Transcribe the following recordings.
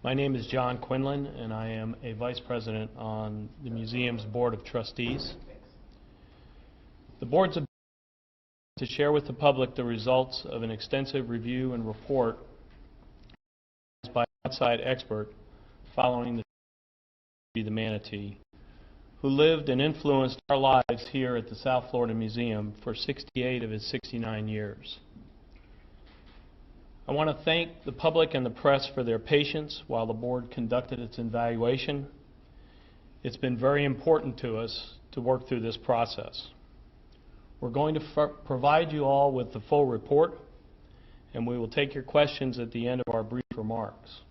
My name is John Quinlan, and I am a Vice President on the museum's Board of Trustees. The board's objective is to share with the public the results of an extensive review and report by an outside expert following the manatee, who lived and influenced our lives here at the South Florida Museum for 68 of his 69 years. I want to thank the public and the press for their patience while the board conducted its evaluation. It's been very important to us to work through this process. We're going to provide you all with the full report, and we will take your questions at the end of our brief remarks.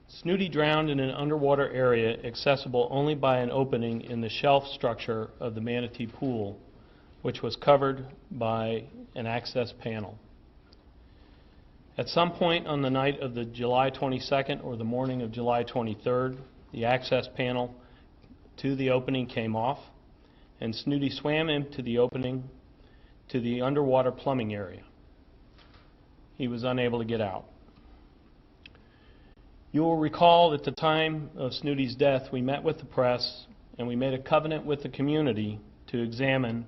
Snooty drowned in an underwater area accessible only by an opening in the shelf structure of the manatee pool, which was covered by an access panel. At some point on the night of the July 22nd or the morning of July 23rd, the access panel to the opening came off, and Snooty swam into the opening to the underwater plumbing area. He was unable to get out. You will recall at the time of Snooty's death, we met with the press and we made a covenant with the community to examine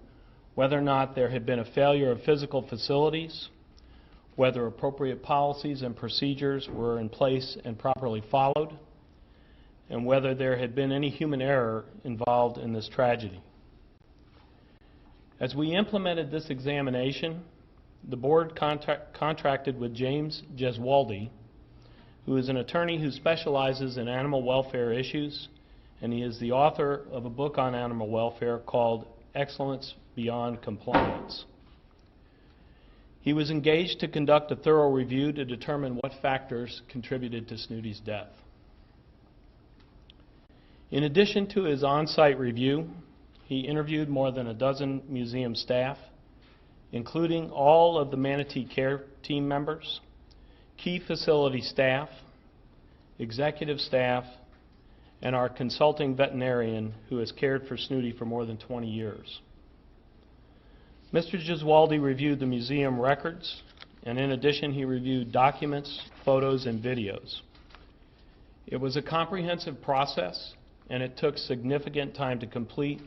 whether or not there had been a failure of physical facilities, whether appropriate policies and procedures were in place and properly followed, and whether there had been any human error involved in this tragedy. As we implemented this examination, the board contracted with James Gesualdi, who is an attorney who specializes in animal welfare issues, and he is the author of a book on animal welfare called Excellence Beyond Compliance. He was engaged to conduct a thorough review to determine what factors contributed to Snooty's death. In addition to his on-site review, he interviewed more than a dozen museum staff, including all of the manatee care team members, key facility staff, executive staff, and our consulting veterinarian who has cared for Snooty for more than 20 years. Mr. Gesualdi reviewed the museum records, and in addition he reviewed documents, photos, and videos. It was a comprehensive process, and it took significant time to complete,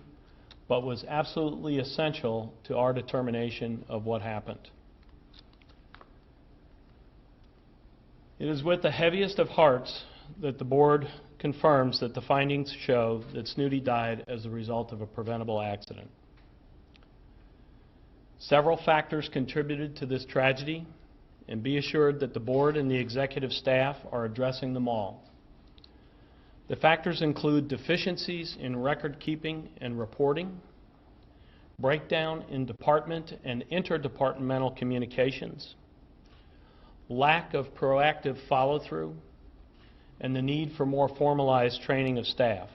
but was absolutely essential to our determination of what happened. It is with the heaviest of hearts that the board confirms that the findings show that Snooty died as a result of a preventable accident. Several factors contributed to this tragedy, and be assured that the board and the executive staff are addressing them all. The factors include deficiencies in record keeping and reporting, breakdown in department and interdepartmental communications, lack of proactive follow-through, and the need for more formalized training of staff.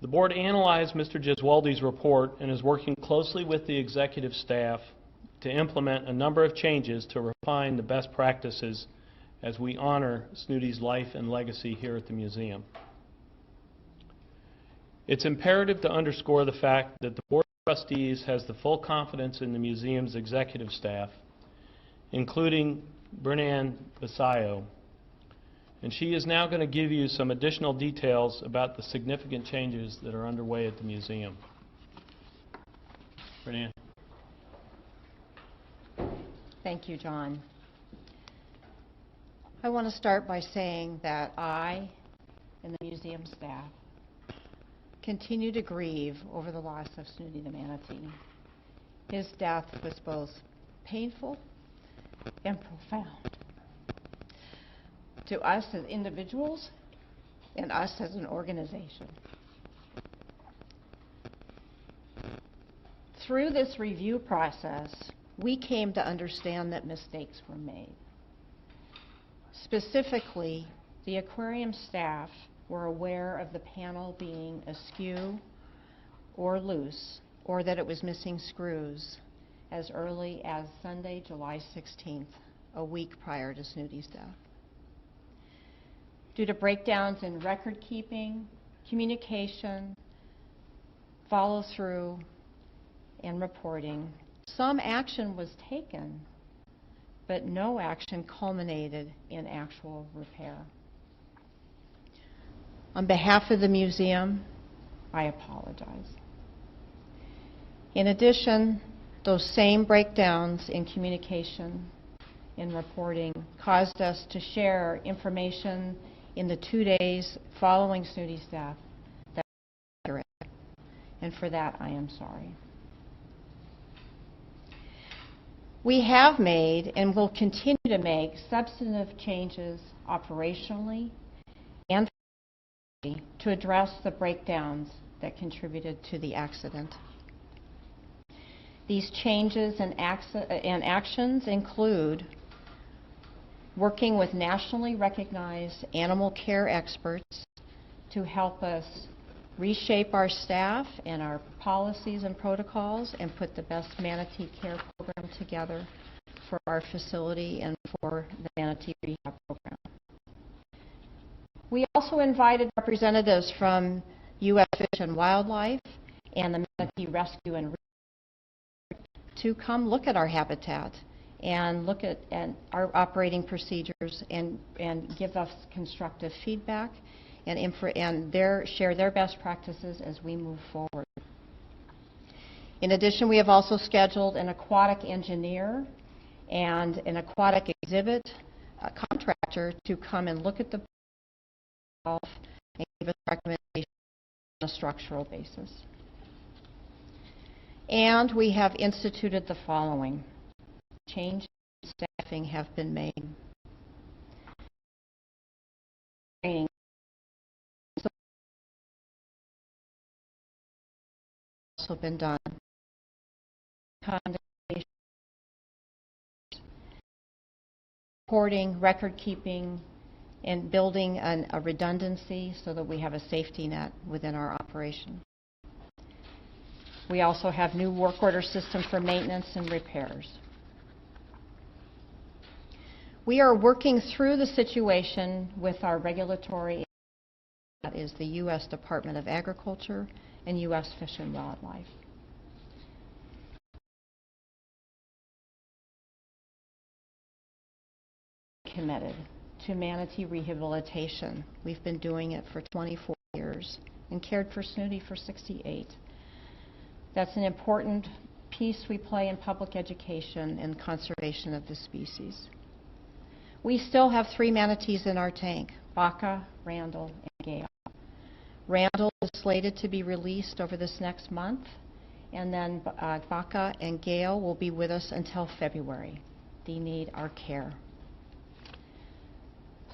The board analyzed Mr. Gesualdi's report and is working closely with the executive staff to implement a number of changes to refine the best practices as we honor Snooty's life and legacy here at the museum. It's imperative to underscore the fact that the Board of Trustees has the full confidence in the museum's executive staff, including Brennan Basayo, and she is now going to give you some additional details about the significant changes that are underway at the museum. Brennan. Thank you, John. I want to start by saying that I and the museum staff continue to grieve over the loss of Snooty the manatee. His death was both painful and profound to us as individuals and us as an organization. Through this review process, we came to understand that mistakes were made. Specifically, the aquarium staff were aware of the panel being askew or loose, or that it was missing screws as early as Sunday, July 16th, a week prior to Snooty's death. Due to breakdowns in record keeping, communication, follow-through, and reporting, Some action was taken, but no action culminated in actual repair. On behalf of the museum, I apologize. In addition, those same breakdowns in communication, in reporting, caused us to share information in the 2 days following Snooty's death that was accurate, and for that I am sorry. We have made and will continue to make substantive changes operationally and to address the breakdowns that contributed to the accident. These changes and actions include working with nationally recognized animal care experts to help us reshape our staff and our policies and protocols and put the best manatee care program together for our facility and for the manatee rehab program. We also invited representatives from U.S. Fish and Wildlife and the Manatee Rescue and to come look at our habitat and look at our operating procedures and give us constructive feedback and share their best practices as we move forward. In addition, we have also scheduled an aquatic engineer and an aquatic exhibit contractor to come and look at the and give us recommendations on a structural basis. And we have instituted the following. Changes in staffing have been made. Training has also been done. Reporting, record keeping, and building a redundancy so that we have a safety net within our operation. We also have new work order system for maintenance and repairs. We are working through the situation with our regulatory, that is the U.S. Department of Agriculture and U.S. Fish and Wildlife. Committed to manatee rehabilitation. We've been doing it for 24 years and cared for Snooty for 68. That's an important piece we play in public education and conservation of the species. We still have 3 manatees in our tank, Baca, Randall, and Gale. Randall is slated to be released over this next month, and then Baca and Gale will be with us until February. They need our care.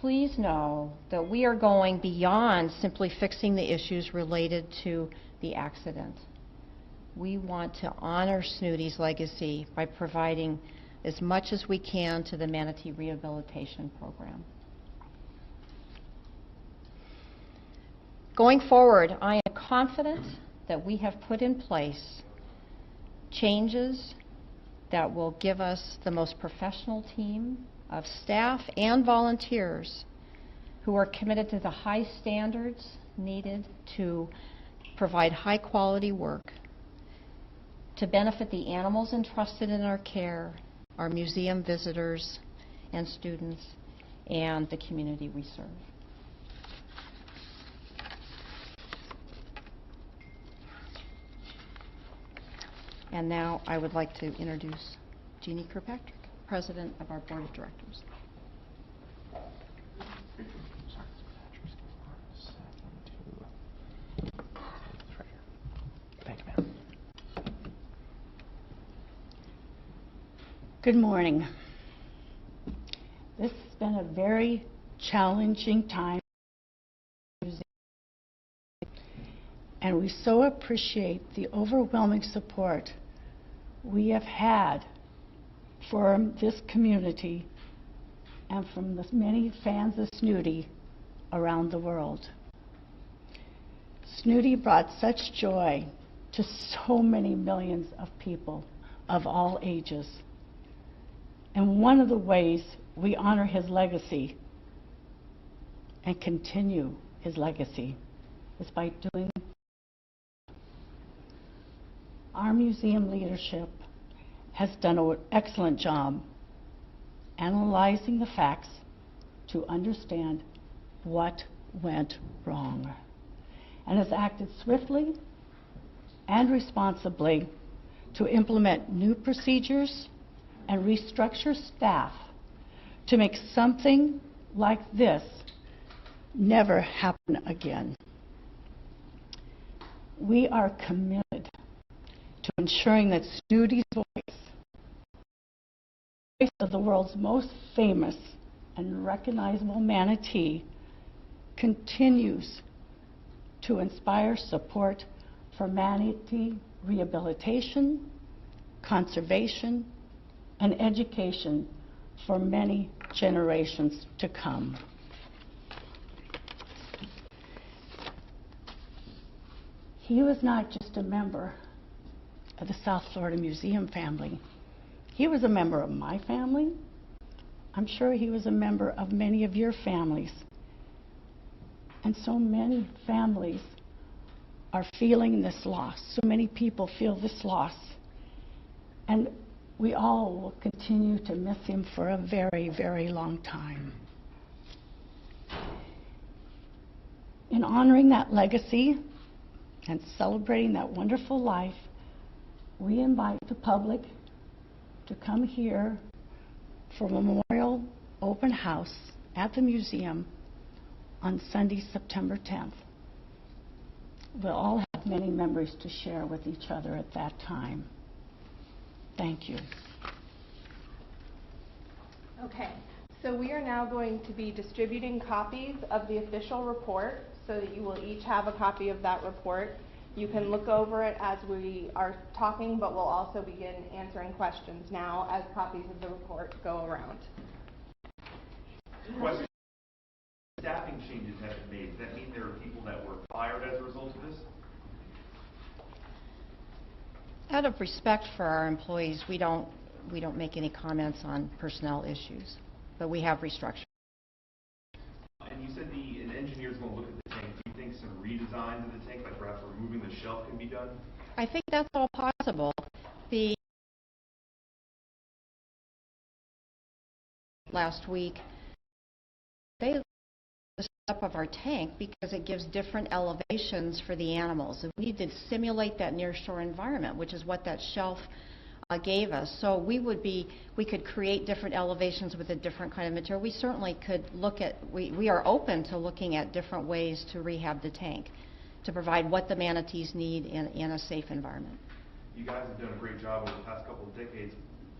Please know that we are going beyond simply fixing the issues related to the accident. We want to honor Snooty's legacy by providing as much as we can to the Manatee Rehabilitation Program. Going forward, I am confident that we have put in place changes that will give us the most professional team of staff and volunteers who are committed to the high standards needed to provide high quality work to benefit the animals entrusted in our care, our museum visitors and students, and the community we serve. And now I would like to introduce Jeannie Kirkpatrick, President of our Board of Directors. Thanks, ma'am. Good morning. This has been a very challenging time, and we so appreciate the overwhelming support we have had from this community and from the many fans of Snooty around the world. Snooty brought such joy to so many millions of people of all ages. And one of the ways we honor his legacy and continue his legacy is by doing our museum leadership has done an excellent job analyzing the facts to understand what went wrong, and has acted swiftly and responsibly to implement new procedures and restructure staff to make something like this never happen again. We are committed to ensuring that Snooty's voice of the world's most famous and recognizable manatee continues to inspire support for manatee rehabilitation, conservation, and education for many generations to come. He was not just a member of the South Florida Museum family. He was a member of my family. I'm sure he was a member of many of your families. And so many families are feeling this loss. So many people feel this loss. And we all will continue to miss him for a very, very long time. In honoring that legacy and celebrating that wonderful life, we invite the public to come here for a memorial open house at the museum on Sunday, September 10th. We'll all have many memories to share with each other at that time. Thank you. Okay, so we are now going to be distributing copies of the official report so that you will each have a copy of that report. You can look over it as we are talking, but we'll also begin answering questions now as copies of the report go around. Question. Staffing changes have been made. Does that mean there are people that were fired as a result of this? Out of respect for our employees, we don't make any comments on personnel issues, but we have restructured. And you said an engineer's going to look at the tank. Do you think some redesigns of the tank, like perhaps removing the shelf, can be done? I think that's all possible. The last week, they the step of our tank because it gives different elevations for the animals. And we need to simulate that near-shore environment, which is what that shelf gave us. So we could create different elevations with a different kind of material. We certainly could look at, we are open to looking at different ways to rehab the tank, to provide what the manatees need in a safe environment. You guys have done a great job over the past couple of decades,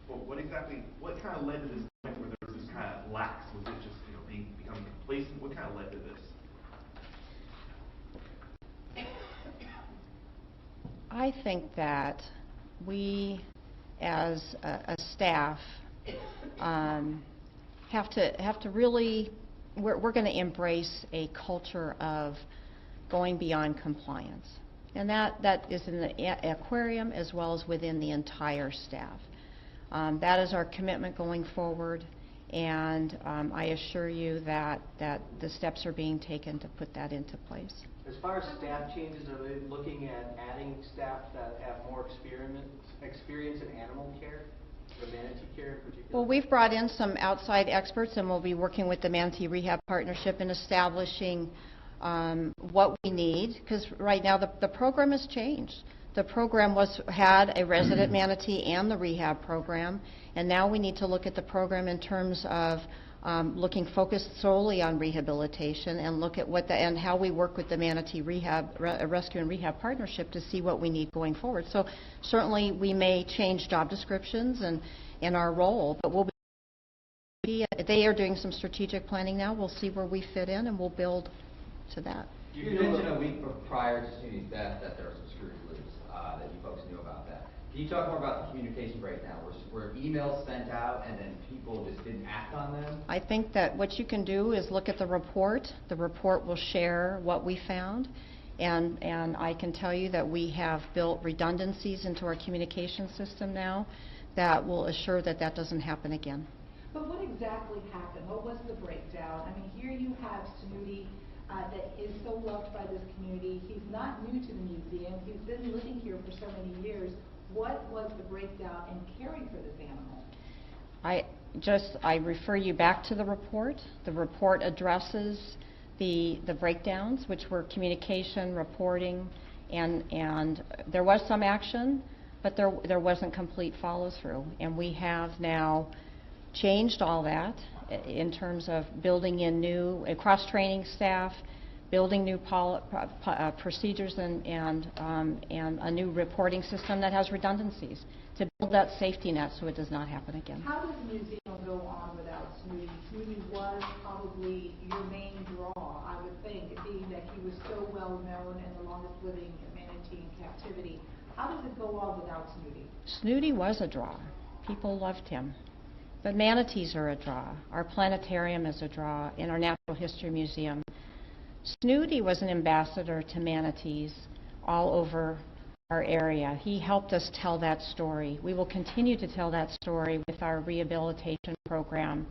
but what kind of led to this point where there was this kind of lax? Was it just, becoming complacent? What kind of led to this? I think that we, as a staff, have to really, we're going to embrace a culture of going beyond compliance. And that is in the aquarium as well as within the entire staff. That is our commitment going forward, and I assure you that the steps are being taken to put that into place. As far as staff changes, are they looking at adding staff that have more experience in animal care, or manatee care in particular? Well, we've brought in some outside experts, and we'll be working with the Manatee Rehab Partnership in establishing what we need, because right now the program has changed. The program had a resident manatee and the rehab program, and now we need to look at the program in terms of focused solely on rehabilitation, and look at and how we work with the Manatee Rescue and Rehab Partnership to see what we need going forward. So certainly we may change job descriptions and our role, but they are doing some strategic planning now. We'll see where we fit in, and we'll build to that. You mentioned a week prior to Snooty's death that there were some screws loose, that you folks knew about that. Can you talk more about the communication breakdown? Were emails sent out and then people just didn't act on them? I think that what you can do is look at the report. The report will share what we found, and I can tell you that we have built redundancies into our communication system now that will assure that that doesn't happen again. But what exactly happened? What was the breakdown? I mean, here you have Snooty that is so loved by this community. He's not new to the museum. He's been living here for so many years. What was the breakdown in caring for this animal? I refer you back to the report. The report addresses the breakdowns, which were communication, reporting, and there was some action, but there wasn't complete follow-through. And we have now changed all that in terms of building in new cross-training staff, building new procedures and a new reporting system that has redundancies to build that safety net so it does not happen again. How does the museum go on without Snooty? Snooty was probably your main draw, I would think, being that he was so well known and the longest living manatee in captivity. How does it go on without Snooty? Snooty was a draw. People loved him. But manatees are a draw. Our planetarium is a draw in our Natural History Museum. Snooty was an ambassador to manatees all over our area. He helped us tell that story. We will continue to tell that story with our rehabilitation program.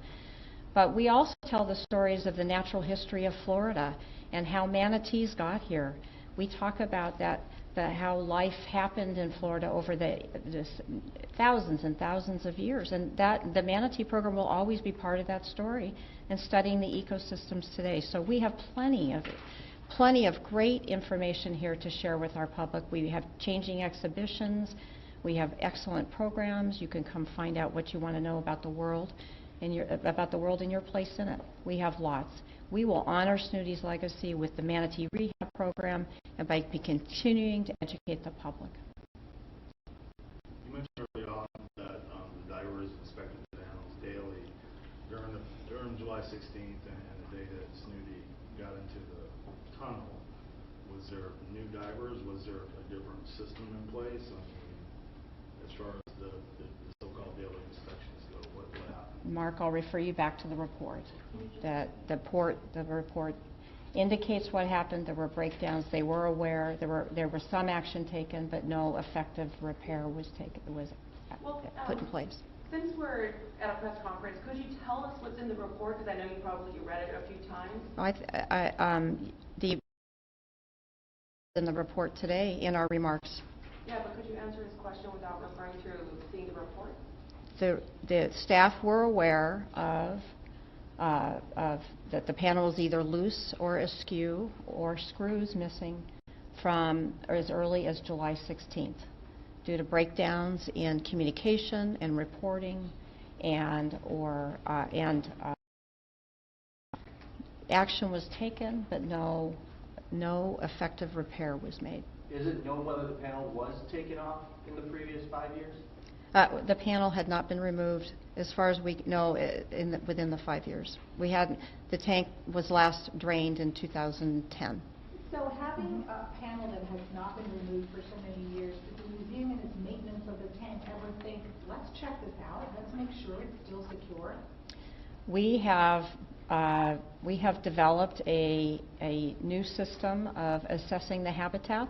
But we also tell the stories of the natural history of Florida and how manatees got here. We talk about that, how life happened in Florida over the thousands and thousands of years. And that the manatee program will always be part of that story and studying the ecosystems today. So we have plenty of great information here to share with our public. We have changing exhibitions. We have excellent programs. You can come find out what you want to know about the world and your place in it. We have lots. We will honor Snooty's legacy with the Manatee Rehab Program and by continuing to educate the public. You mentioned early on that the divers inspected the animals daily. During July 16th and the day that Snooty got into the tunnel, was there new divers? Was there a different system in place? I mean, as far as the so-called daily inspections go, what happened? Mark, I'll refer you back to the report. The report indicates what happened. There were breakdowns. They were aware. There was some action taken, but no effective repair was put in place. Since we're at a press conference, could you tell us what's in the report? Because I know you probably read it a few times. In the report today, in our remarks. Yeah, but could you answer his question without referring to seeing the report? The staff were aware of that the panel was either loose or askew or screws missing from as early as July 16th due to breakdowns in communication and reporting and action was taken, but no effective repair was made. Is it known whether the panel was taken off in the previous 5 years? The panel had not been removed, as far as we know, within the 5 years. The tank was last drained in 2010. So having a panel that has not been removed for so many years, did the museum in its maintenance of the tank ever think, let's check this out, let's make sure it's still secure? We have developed a new system of assessing the habitat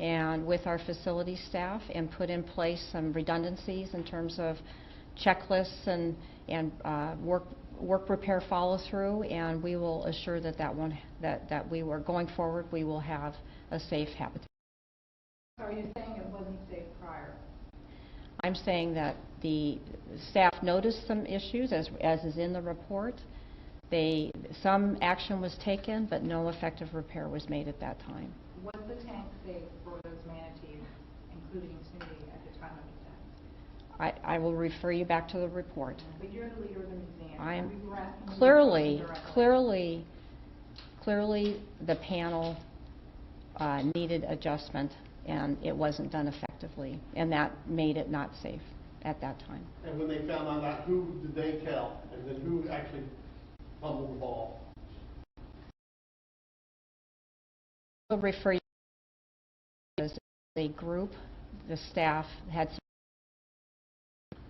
and with our facility staff and put in place some redundancies in terms of checklists and work repair follow through, and we will assure that going forward we will have a safe habitat. Are you saying it wasn't safe prior? I'm saying that the staff noticed some issues as is in the report. Some action was taken, but no effective repair was made at that time. Was the tank safe for those manatees, including Snooty, at the time of the death? I will refer you back to the report. But you're the leader of the museum. I'm We were asking you clearly the panel needed adjustment, and it wasn't done effectively, and that made it not safe at that time. And when they found out that, who did they tell, and then who actually fumbled the ball? I'll refer you as a group. The staff had.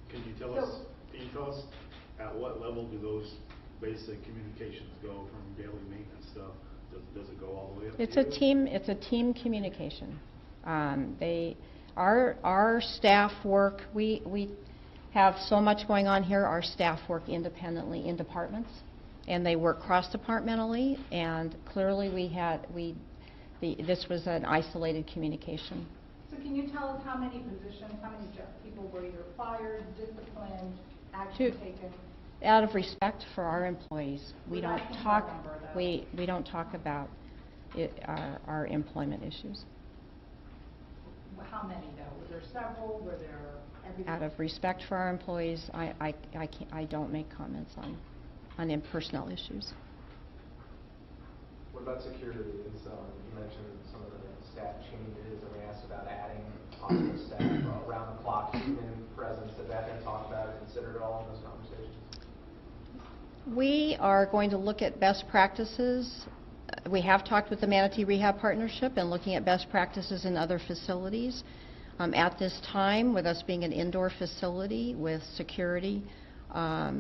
Can you tell us at what level do those basic communications go from daily maintenance stuff? Does it go all the way up? It's a team communication. Our staff work. We have so much going on here. Our staff work independently in departments, and they work cross-departmentally. And clearly, this was an isolated communication. So can you tell us how many positions, how many people were either fired, disciplined, action taken? Out of respect for our employees, we We're don't asking for a talk, number, though. we don't talk about our employment issues. How many though? Were there several? Were there everything? Out of respect for our employees, I don't make comments on personnel issues. What about security? You mentioned some of the staff changes, and we asked about adding possible staff around the clock, human presence. Has that been talked about and considered at all in those conversations? We are going to look at best practices. We have talked with the Manatee Rehab Partnership and looking at best practices in other facilities. At this time, with us being an indoor facility with security, we're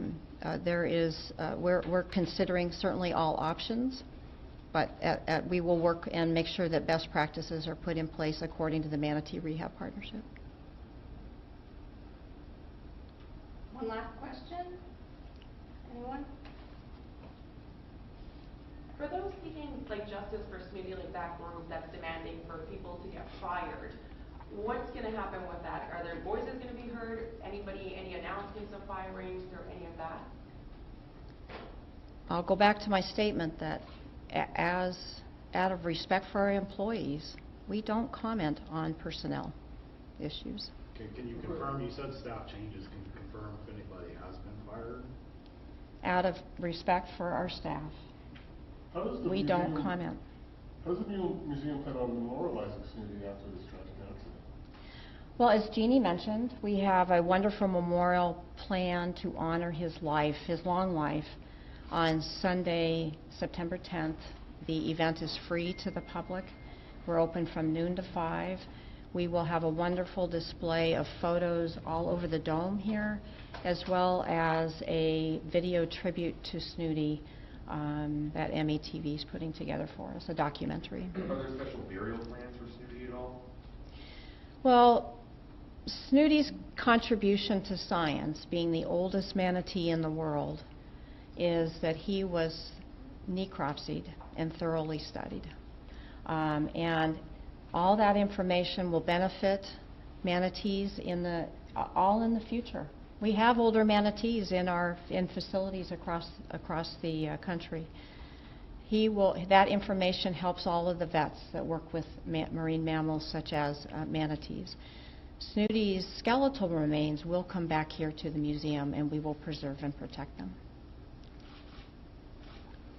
considering certainly all options, but we will work and make sure that best practices are put in place according to the Manatee Rehab Partnership. One last question? Anyone? For those seeking like justice for Snooty, like that group that's demanding for people to get fired, what's going to happen with that? Are their voices going to be heard? Anybody, any announcements of firings or any of that? I'll go back to my statement that out of respect for our employees, we don't comment on personnel issues. Can you confirm, you said staff changes, can you confirm if anybody has been fired? Out of respect for our staff, we don't comment. How does the museum plan on memorializing Snooty after this tragic accident? Well, as Jeannie mentioned, we have a wonderful memorial plan to honor his life, his long life, on Sunday, September 10th. The event is free to the public. We're open from noon to 5. We will have a wonderful display of photos all over the dome here, as well as a video tribute to Snooty that METV is putting together for us, a documentary. Are there special burial plans for Snooty at all? Well, Snooty's contribution to science, being the oldest manatee in the world, is that he was necropsied and thoroughly studied. And all that information will benefit manatees all in the future. We have older manatees in facilities across the country. That information helps all of the vets that work with marine mammals such as manatees. Snooty's skeletal remains will come back here to the museum, and we will preserve and protect them.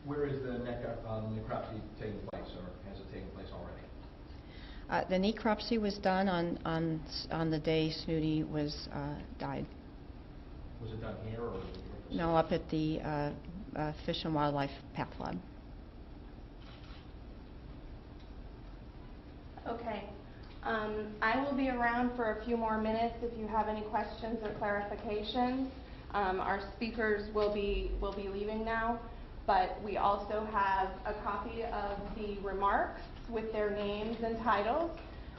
Where is the necropsy taking place, or has it taken place already? The necropsy was done on the day Snooty died. Was it done here, or was it? No, up at the Fish and Wildlife Path Lab. Okay. I will be around for a few more minutes if you have any questions or clarifications. Our speakers will be leaving now, but we also have a copy of the remarks with their names and titles,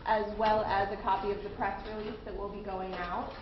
as well as a copy of the press release that will be going out.